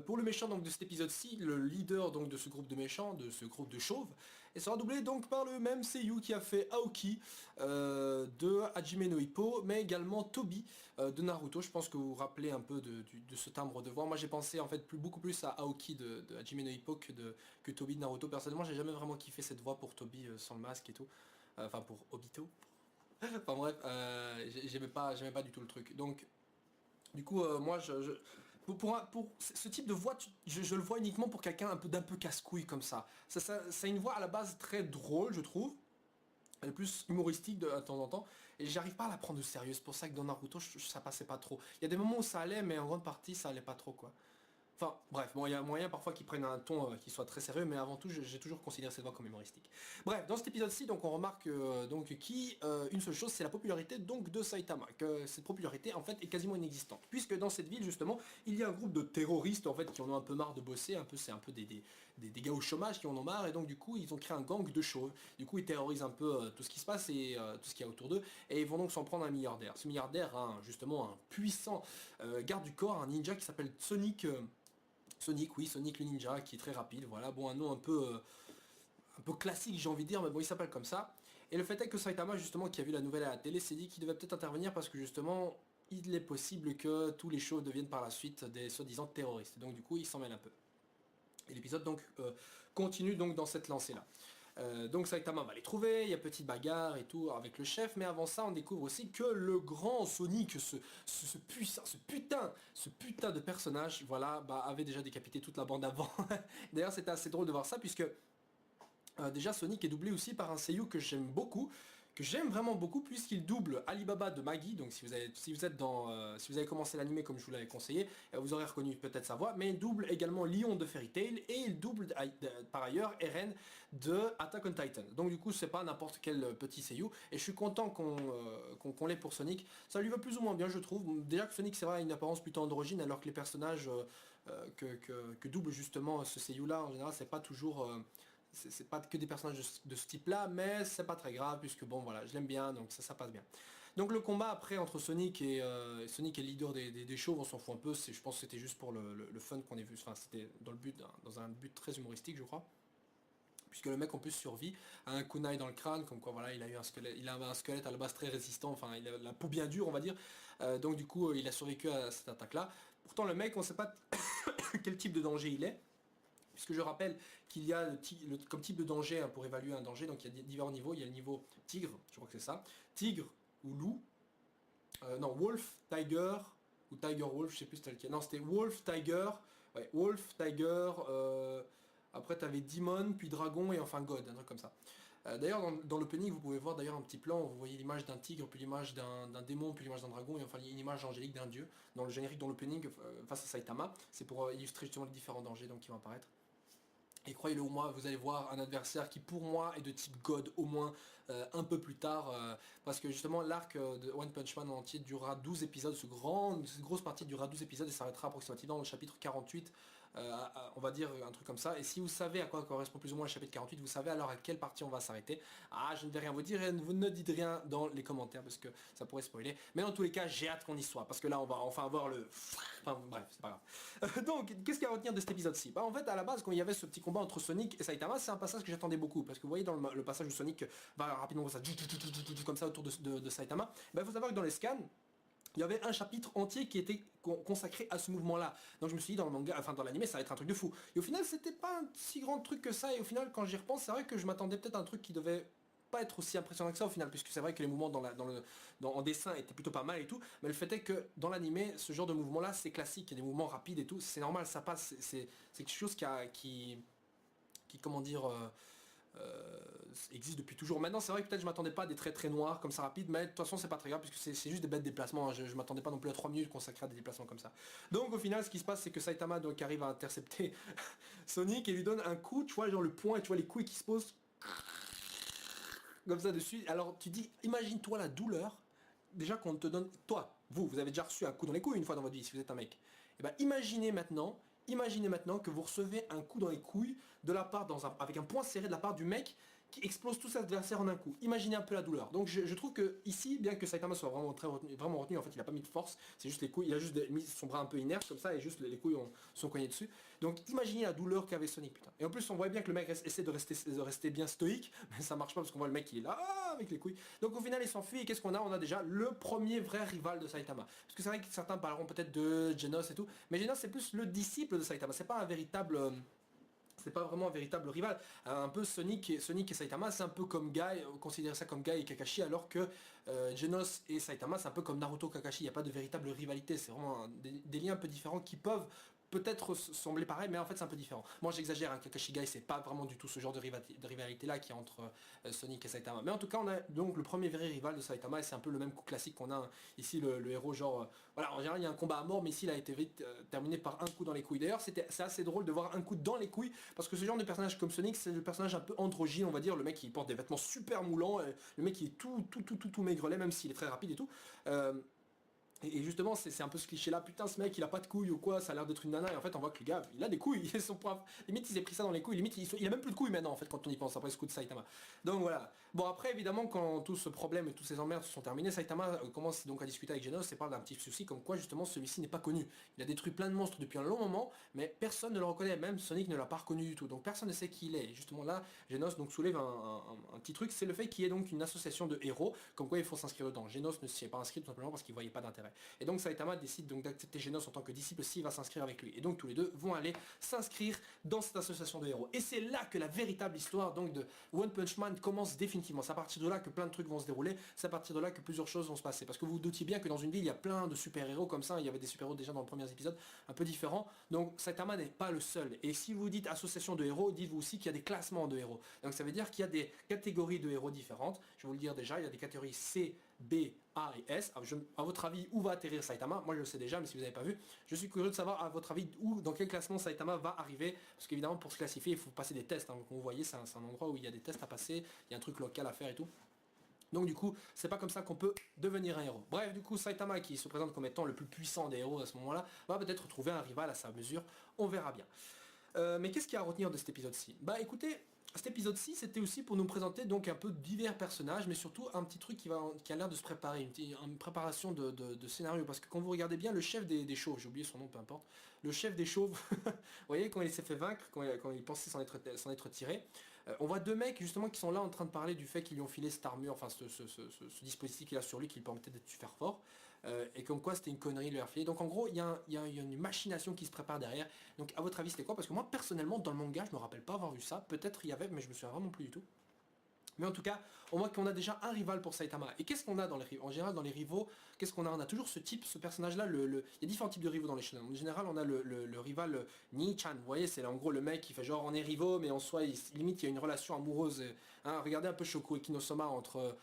Pour le méchant donc de cet épisode-ci, le leader donc de ce groupe de méchants, de ce groupe de chauves, et sera doublé donc par le même seiyuu qui a fait Aoki de Hajime no Ippo, mais également Tobi de Naruto. Je pense que vous vous rappelez un peu de ce timbre de voix. Moi j'ai pensé en fait beaucoup plus à Aoki de Hajime no Ippo que Tobi de Naruto. Personnellement j'ai jamais vraiment kiffé cette voix pour Tobi sans le masque et tout. Enfin pour Obito. Enfin bref, j'aimais pas du tout le truc. Donc du coup, moi, pour ce type de voix, je le vois uniquement pour quelqu'un d'un peu casse-couille comme ça. C'est une voix à la base très drôle, je trouve. Elle est plus humoristique de temps en temps. Et j'arrive pas à la prendre de sérieux. C'est pour ça que dans Naruto, ça passait pas trop. Il y a des moments où ça allait, mais en grande partie, ça allait pas trop, quoi. Enfin, bref, bon, il y a moyen parfois qu'ils prennent un ton qui soit très sérieux, mais avant tout, j'ai toujours considéré cette voix comme humoristique. Bref, dans cet épisode-ci, donc on remarque une seule chose, c'est la popularité donc de Saitama. Que cette popularité, en fait, est quasiment inexistante, puisque dans cette ville, justement, il y a un groupe de terroristes, en fait, qui en ont un peu marre de bosser, c'est un peu des gars au chômage qui en ont marre, et donc du coup, ils ont créé un gang de chauves. Du coup, ils terrorisent un peu tout ce qui se passe et tout ce qu'il y a autour d'eux, et ils vont donc s'en prendre à un milliardaire. Ce milliardaire a justement un puissant garde du corps, un ninja qui s'appelle Sonic. Sonic, oui, Sonic le ninja, qui est très rapide, voilà, bon, un nom un peu classique, j'ai envie de dire, mais bon, il s'appelle comme ça. Et le fait est que Saitama, justement, qui a vu la nouvelle à la télé, s'est dit qu'il devait peut-être intervenir parce que, justement, il est possible que tous les shows deviennent par la suite des soi-disant terroristes. Donc, du coup, il s'en mêle un peu. Et l'épisode, donc, continue donc dans cette lancée-là. Donc Saitama va les trouver, il y a petite bagarre et tout avec le chef, mais avant ça on découvre aussi que le grand Sonic, ce putain de personnage, voilà, bah, avait déjà décapité toute la bande avant. D'ailleurs c'était assez drôle de voir ça puisque déjà Sonic est doublé aussi par un seiyuu que j'aime beaucoup, que j'aime vraiment beaucoup puisqu'il double Alibaba de Maggie. Donc si vous avez commencé l'anime comme je vous l'avais conseillé, vous aurez reconnu peut-être sa voix, mais il double également Lion de Fairy Tail et il double par ailleurs Eren de Attack on Titan. Donc du coup c'est pas n'importe quel petit seiyuu et je suis content qu'on l'ait pour Sonic. Ça lui va plus ou moins bien je trouve. Déjà que Sonic c'est vrai a une apparence plutôt androgyne alors que les personnages que double justement ce seiyuu là en général c'est pas toujours c'est pas que des personnages de ce type là, mais c'est pas très grave puisque bon voilà, je l'aime bien donc ça passe bien. Donc le combat après entre Sonic et le leader des chauves, on s'en fout un peu, je pense que c'était juste pour le fun qu'on ait vu, enfin c'était dans un but très humoristique je crois. Puisque le mec en plus survit a un kunai dans le crâne, comme quoi voilà il a eu un squelette, il avait un squelette à la base très résistant, enfin il a la peau bien dure on va dire, donc du coup il a survécu à cette attaque là. Pourtant le mec on sait pas quel type de danger il est. Puisque je rappelle qu'il y a comme type de danger, hein, pour évaluer un danger, donc il y a divers niveaux, il y a le niveau tigre, je crois que c'est ça, tigre ou loup, non, wolf, tiger, ou tiger wolf, je sais plus c'était lequel, non c'était wolf, tiger, ouais, wolf, tiger, après tu avais demon, puis dragon et enfin god, un truc comme ça. D'ailleurs dans l'opening vous pouvez voir d'ailleurs un petit plan, vous voyez l'image d'un tigre, puis l'image d'un démon, puis l'image d'un dragon, et enfin une image angélique d'un dieu, dans le générique, dans l'opening, face à Saitama, c'est pour illustrer justement les différents dangers donc, qui vont apparaître. Et croyez-le ou moi, vous allez voir un adversaire qui pour moi est de type God au moins un peu plus tard. Parce que justement l'arc de One Punch Man en entier durera 12 épisodes. Cette grosse partie durera 12 épisodes et s'arrêtera approximativement dans le chapitre 48. On va dire un truc comme ça. Et si vous savez à quoi correspond plus ou moins le chapitre 48, vous savez alors à quelle partie on va s'arrêter. Ah, je ne vais rien vous dire et vous ne dites rien dans les commentaires parce que ça pourrait spoiler. Mais dans tous les cas, j'ai hâte qu'on y soit. Parce que là, on va enfin avoir le... Enfin bref, c'est pas grave. Donc, qu'est-ce qu'il y a à retenir de cet épisode-ci? Bah en fait, à la base, quand il y avait ce petit combat entre Sonic et Saitama, c'est un passage que j'attendais beaucoup. Parce que vous voyez dans le passage où Sonic va rapidement comme ça autour de Saitama, il faut savoir que dans les scans, il y avait un chapitre entier qui était consacré à ce mouvement-là. Donc je me suis dit dans le manga, enfin dans l'anime, ça va être un truc de fou. Et au final, c'était pas un si grand truc que ça. Et au final, quand j'y repense, c'est vrai que je m'attendais peut-être à un truc qui devait pas être aussi impressionnant que ça au final, puisque c'est vrai que les mouvements en dessin étaient plutôt pas mal et tout, mais le fait est que dans l'anime, ce genre de mouvement là c'est classique, il y a des mouvements rapides et tout, c'est normal, ça passe, c'est quelque chose qui comment dire, existe depuis toujours. Maintenant c'est vrai que peut-être je m'attendais pas à des traits très noirs comme ça rapides, mais de toute façon c'est pas très grave puisque c'est juste des bêtes déplacements, hein. Je m'attendais pas non plus à 3 minutes consacrées à des déplacements comme ça. Donc au final ce qui se passe c'est que Saitama donc arrive à intercepter Sonic et lui donne un coup, tu vois genre le poing et tu vois les couilles qui se posent comme ça dessus. Alors tu dis, imagine-toi la douleur, déjà qu'on te donne, toi, vous avez déjà reçu un coup dans les couilles une fois dans votre vie si vous êtes un mec. Et ben imaginez maintenant que vous recevez un coup dans les couilles de la part avec un poing serré de la part du mec qui explose tous ses adversaires en un coup. Imaginez un peu la douleur. Donc je trouve que ici, bien que Saitama soit vraiment vraiment retenu, en fait il a pas mis de force, c'est juste les couilles, il a juste mis son bras un peu inerte comme ça et juste les couilles sont cognées dessus. Donc imaginez la douleur qu'avait Sonic, putain. Et en plus on voit bien que le mec essaie de rester bien stoïque, mais ça marche pas parce qu'on voit le mec il est là avec les couilles. Donc au final il s'enfuit et qu'est-ce qu'on a? On a déjà le premier vrai rival de Saitama. Parce que c'est vrai que certains parleront peut-être de Genos et tout, mais Genos c'est plus le disciple de Saitama, c'est pas un véritable... c'est pas vraiment un véritable rival. Un peu Sonic et Saitama, c'est un peu comme Guy, considérer ça comme Guy et Kakashi, alors que Genos et Saitama, c'est un peu comme Naruto Kakashi, il n'y a pas de véritable rivalité, c'est vraiment des liens un peu différents qui peuvent peut-être sembler pareil, mais en fait c'est un peu différent. Moi j'exagère, hein, Kakashi Guy c'est pas vraiment du tout ce genre de rivalité là qui est entre Sonic et Saitama. Mais en tout cas on a donc le premier vrai rival de Saitama et c'est un peu le même coup classique qu'on a ici le héros genre... voilà, en général il y a un combat à mort mais ici il a été vite terminé par un coup dans les couilles. D'ailleurs c'est assez drôle de voir un coup dans les couilles parce que ce genre de personnage comme Sonic c'est le personnage un peu androgyne on va dire, le mec il porte des vêtements super moulants, le mec il est tout maigrelet même s'il est très rapide et tout. Et justement, c'est un peu ce cliché-là, putain, ce mec, il a pas de couilles ou quoi, ça a l'air d'être une nana, et en fait, on voit que le gars, il a des couilles, limite, il s'est pris ça dans les couilles, limite, il a même plus de couilles maintenant, en fait, quand on y pense, après ce coup de Saitama. Donc voilà. Bon, après, évidemment, quand tout ce problème et tous ces emmerdes se sont terminés, Saitama commence donc à discuter avec Genos et parle d'un petit souci, comme quoi, justement, celui-ci n'est pas connu. Il a détruit plein de monstres depuis un long moment, mais personne ne le reconnaît, même Sonic ne l'a pas reconnu du tout, donc personne ne sait qui il est. Et justement, là, Genos donc soulève un petit truc, c'est le fait qu'il y ait donc une association de héros, comme quoi il faut s'inscrire dedans. Genos ne s'y est pas inscrit tout simplement parce qu'il voyait pas d'intérêt. Et donc Saitama décide donc d'accepter Genos en tant que disciple s'il va s'inscrire avec lui. Et donc tous les deux vont aller s'inscrire dans cette association de héros. Et c'est là que la véritable histoire donc de One Punch Man commence définitivement. C'est à partir de là que plein de trucs vont se dérouler. C'est à partir de là que plusieurs choses vont se passer. Parce que vous vous doutiez bien que dans une ville, il y a plein de super-héros comme ça. Il y avait des super-héros déjà dans le premier épisode, un peu différents. Donc Saitama n'est pas le seul. Et si vous dites association de héros, dites-vous aussi qu'il y a des classements de héros. Donc ça veut dire qu'il y a des catégories de héros différentes. Je vais vous le dire déjà, il y a des catégories C, B, A et S. À votre avis, où va atterrir Saitama? Moi je le sais déjà, mais si vous n'avez pas vu, je suis curieux de savoir à votre avis dans quel classement Saitama va arriver. Parce qu'évidemment pour se classifier, il faut passer des tests. Hein. Donc, vous voyez, c'est un endroit où il y a des tests à passer, il y a un truc local à faire et tout. Donc du coup, c'est pas comme ça qu'on peut devenir un héros. Bref, du coup, Saitama, qui se présente comme étant le plus puissant des héros à ce moment-là, va peut-être trouver un rival à sa mesure. On verra bien. Mais qu'est-ce qu'il y a à retenir de cet épisode-ci? Bah écoutez, cet épisode-ci, c'était aussi pour nous présenter donc un peu divers personnages, mais surtout un petit truc qui a l'air de se préparer, une préparation de scénario. Parce que quand vous regardez bien, le chef des chauves, j'ai oublié son nom, peu importe, le chef des chauves, vous voyez, quand il s'est fait vaincre, quand il pensait s'en être tiré, on voit deux mecs justement qui sont là en train de parler du fait qu'ils lui ont filé cette armure, enfin ce dispositif qu'il a sur lui qui lui permettait d'être super fort. Et comme quoi c'était une connerie de leur filer. Donc en gros il y a une machination qui se prépare derrière. Donc à votre avis c'était quoi? Parce que moi personnellement dans le manga je me rappelle pas avoir vu ça. Peut-être il y avait mais je me souviens vraiment plus du tout. Mais en tout cas, on voit qu'on a déjà un rival pour Saitama. Et qu'est-ce qu'on a dans les rivaux? En général, dans les rivaux, qu'est-ce qu'on a? On a toujours ce type, ce personnage-là. Il y a différents types de rivaux dans les shonen. En général, on a le rival Nii-chan. Vous voyez, c'est en gros le mec qui fait genre on est rivaux, mais en soi, limite, il y a une relation amoureuse. Hein, regardez un peu Shoko Ekinosoma entre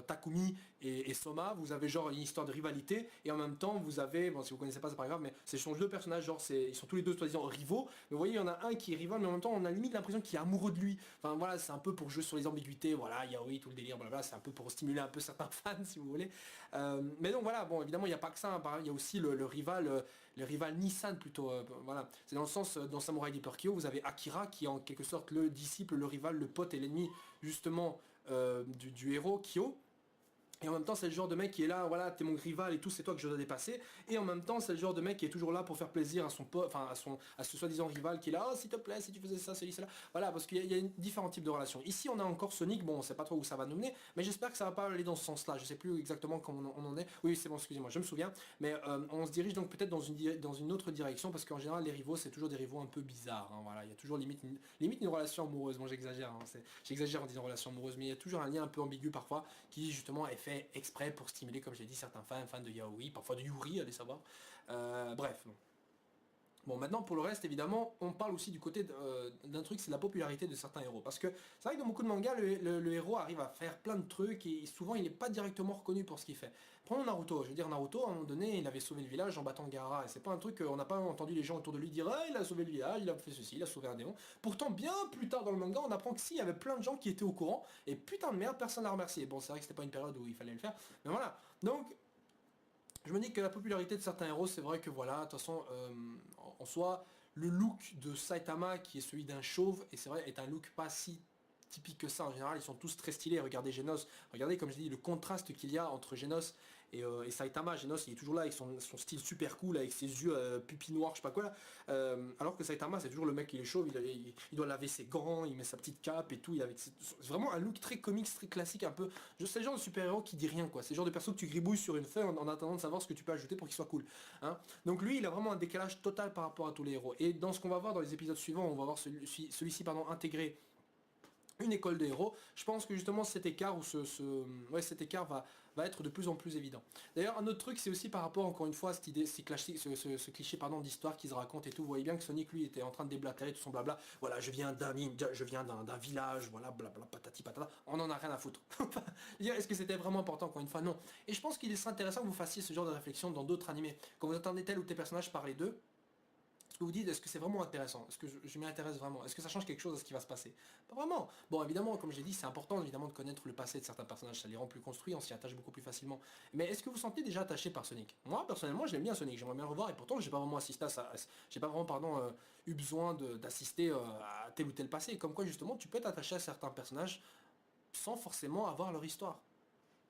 Takumi et Soma, vous avez genre une histoire de rivalité, et en même temps vous avez, bon si vous connaissez pas c'est pas grave, mais ce sont deux personnages, genre ils sont tous les deux soi-disant rivaux, mais vous voyez il y en a un qui est rival, mais en même temps on a limite l'impression qu'il est amoureux de lui, enfin voilà c'est un peu pour jouer sur les ambiguïtés, voilà yaoi, tout le délire, voilà, c'est un peu pour stimuler un peu certains fans si vous voulez, mais donc voilà, bon évidemment il n'y a pas que ça, hein, il y a aussi le rival Nissan plutôt, voilà, c'est dans le sens, dans Samurai Deeper Kyo, vous avez Akira qui est en quelque sorte le disciple, le rival, le pote et l'ennemi justement du héros Kyo. Et en même temps c'est le genre de mec qui est là, voilà, t'es mon rival et tout, c'est toi que je dois dépasser. Et en même temps c'est le genre de mec qui est toujours là pour faire plaisir à son pote, enfin à ce soi-disant rival qui est là, oh s'il te plaît, si tu faisais ça, cela. Voilà, parce qu'il y a différents types de relations. Ici on a encore Sonic, bon on sait pas trop où ça va nous mener, mais j'espère que ça va pas aller dans ce sens-là. Je sais plus exactement comment on en est. Oui c'est bon, excusez-moi, je me souviens. Mais on se dirige donc peut-être dans une autre direction, parce qu'en général les rivaux c'est toujours des rivaux un peu bizarres. Hein, voilà, il y a toujours limite une relation amoureuse. Bon j'exagère, hein, j'exagère en disant relation amoureuse, mais il y a toujours un lien un peu ambigu parfois qui justement est fait exprès pour stimuler, comme je l'ai dit, certains fans de yaoi, parfois de yuri, allez savoir. Bref. Bon, maintenant pour le reste, évidemment, on parle aussi du côté d'un truc, c'est la popularité de certains héros. Parce que c'est vrai que dans beaucoup de mangas, le héros arrive à faire plein de trucs et souvent il n'est pas directement reconnu pour ce qu'il fait. Prenons Naruto, je veux dire Naruto, à un moment donné, il avait sauvé le village en battant Gaara. Et c'est pas un truc qu'on n'a pas entendu les gens autour de lui dire ah, il a sauvé le village, il a fait ceci, il a sauvé un démon. Pourtant, bien plus tard dans le manga, on apprend que si, il y avait plein de gens qui étaient au courant. Et putain de merde, personne l'a remercié. Bon, c'est vrai que c'était pas une période où il fallait le faire. Mais voilà. Donc, je me dis que la popularité de certains héros, c'est vrai que voilà, de toute façon, en soi, le look de Saitama, qui est celui d'un chauve, et c'est vrai, est un look pas si typique que ça. En général, ils sont tous très stylés. Regardez Genos, regardez, comme je dis, le contraste qu'il y a entre Genos et Saitama. Genos, il est toujours là avec son style super cool, avec ses yeux pupilles noires, je sais pas quoi là. Alors que Saitama, c'est toujours le mec qui est chauve, il doit laver ses gants, il met sa petite cape et tout. C'est vraiment un look très comique, très classique, un peu. C'est le genre de super-héros qui dit rien, quoi. C'est le genre de perso que tu gribouilles sur une feuille en attendant de savoir ce que tu peux ajouter pour qu'il soit cool. Hein. Donc lui, il a vraiment un décalage total par rapport à tous les héros. Et dans ce qu'on va voir dans les épisodes suivants, on va voir celui-ci intégrer une école de héros. Je pense que justement cet écart ou cet écart va être de plus en plus évident. D'ailleurs, un autre truc, c'est aussi par rapport encore une fois à cette idée, ce cliché d'histoire qu'ils se racontent et tout. Vous voyez bien que Sonic lui était en train de déblatérer tout son blabla. Voilà, je viens d'un ninja, je viens d'un village, voilà, blabla patati patata. On en a rien à foutre. Est-ce que c'était vraiment important? Encore une fois, non. Et je pense qu'il serait intéressant que vous fassiez ce genre de réflexion dans d'autres animés. Quand vous entendez tel ou tel personnage parler d'eux, est-ce que vous dites, est-ce que c'est vraiment intéressant? Est-ce que je m'y intéresse vraiment? Est-ce que ça change quelque chose à ce qui va se passer? Pas vraiment. Bon, évidemment, comme j'ai dit, c'est important évidemment de connaître le passé de certains personnages, ça les rend plus construits, on s'y attache beaucoup plus facilement. Mais est-ce que vous vous sentez déjà attaché par Sonic? Moi, personnellement, j'aime bien Sonic, j'aimerais bien le revoir, et pourtant, j'ai pas vraiment assisté à ça. J'ai pas vraiment, eu besoin d'assister à tel ou tel passé. Comme quoi, justement, tu peux t'attacher à certains personnages sans forcément avoir leur histoire.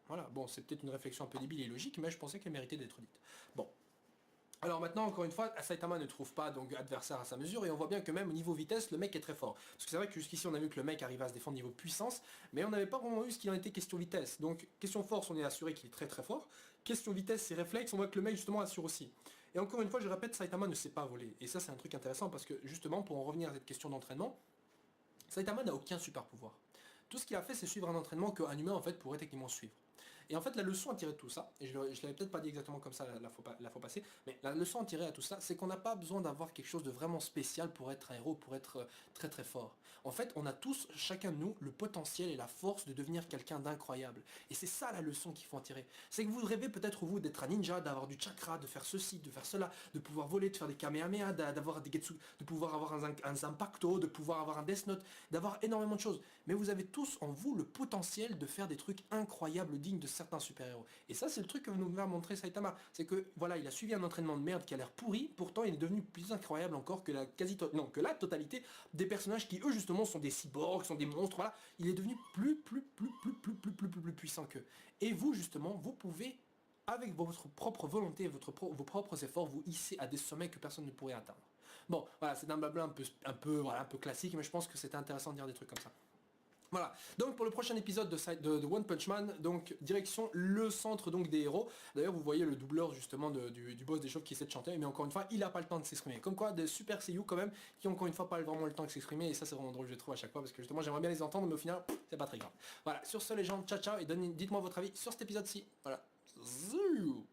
Voilà, bon, c'est peut-être une réflexion un peu débile et logique, mais je pensais qu'elle méritait d'être dite. Bon, alors maintenant, encore une fois, Saitama ne trouve pas donc adversaire à sa mesure, et on voit bien que même au niveau vitesse, le mec est très fort. Parce que c'est vrai que jusqu'ici on a vu que le mec arrivait à se défendre niveau puissance, mais on n'avait pas vraiment vu ce qu'il en était question vitesse. Donc question force, on est assuré qu'il est très très fort. Question vitesse, ses réflexes, on voit que le mec justement assure aussi. Et encore une fois, je répète, Saitama ne sait pas voler. Et ça c'est un truc intéressant parce que justement, pour en revenir à cette question d'entraînement, Saitama n'a aucun super pouvoir. Tout ce qu'il a fait, c'est suivre un entraînement qu'un humain en fait pourrait techniquement suivre. Et en fait, la leçon à tirer de tout ça, et je l'avais peut-être pas dit exactement comme ça la fois passée, mais la leçon à tirer à tout ça, c'est qu'on n'a pas besoin d'avoir quelque chose de vraiment spécial pour être un héros, pour être très très fort. En fait, on a tous, chacun de nous, le potentiel et la force de devenir quelqu'un d'incroyable. Et c'est ça la leçon qu'il faut en tirer. C'est que vous rêvez peut-être vous d'être un ninja, d'avoir du chakra, de faire ceci, de faire cela, de pouvoir voler, de faire des kamehameha, d'avoir des getsu, de pouvoir avoir un zanpakuto, de pouvoir avoir un death note, d'avoir énormément de choses. Mais vous avez tous en vous le potentiel de faire des trucs incroyables, dignes de certains super-héros. Et ça, c'est le truc que nous va montrer Saitama. C'est que, voilà, il a suivi un entraînement de merde qui a l'air pourri, pourtant il est devenu plus incroyable encore que la totalité des personnages qui, eux, justement, sont des cyborgs, sont des monstres, voilà. Il est devenu plus puissant qu'eux. Et vous, justement, vous pouvez, avec votre propre volonté, vos propres efforts, vous hisser à des sommets que personne ne pourrait atteindre. Bon, voilà, c'est un blabla un peu classique, mais je pense que c'était intéressant de dire des trucs comme ça. Voilà, donc pour le prochain épisode de One Punch Man, donc direction le centre donc des héros. D'ailleurs vous voyez le doubleur justement du boss des chauves qui essaie de chanter, mais encore une fois il n'a pas le temps de s'exprimer. Comme quoi des super seiyuu quand même qui ont encore une fois pas vraiment le temps de s'exprimer, et ça c'est vraiment drôle je trouve à chaque fois parce que justement j'aimerais bien les entendre mais au final c'est pas très grave. Voilà, sur ce les gens, ciao ciao et dites-moi votre avis sur cet épisode-ci. Voilà. Zouh.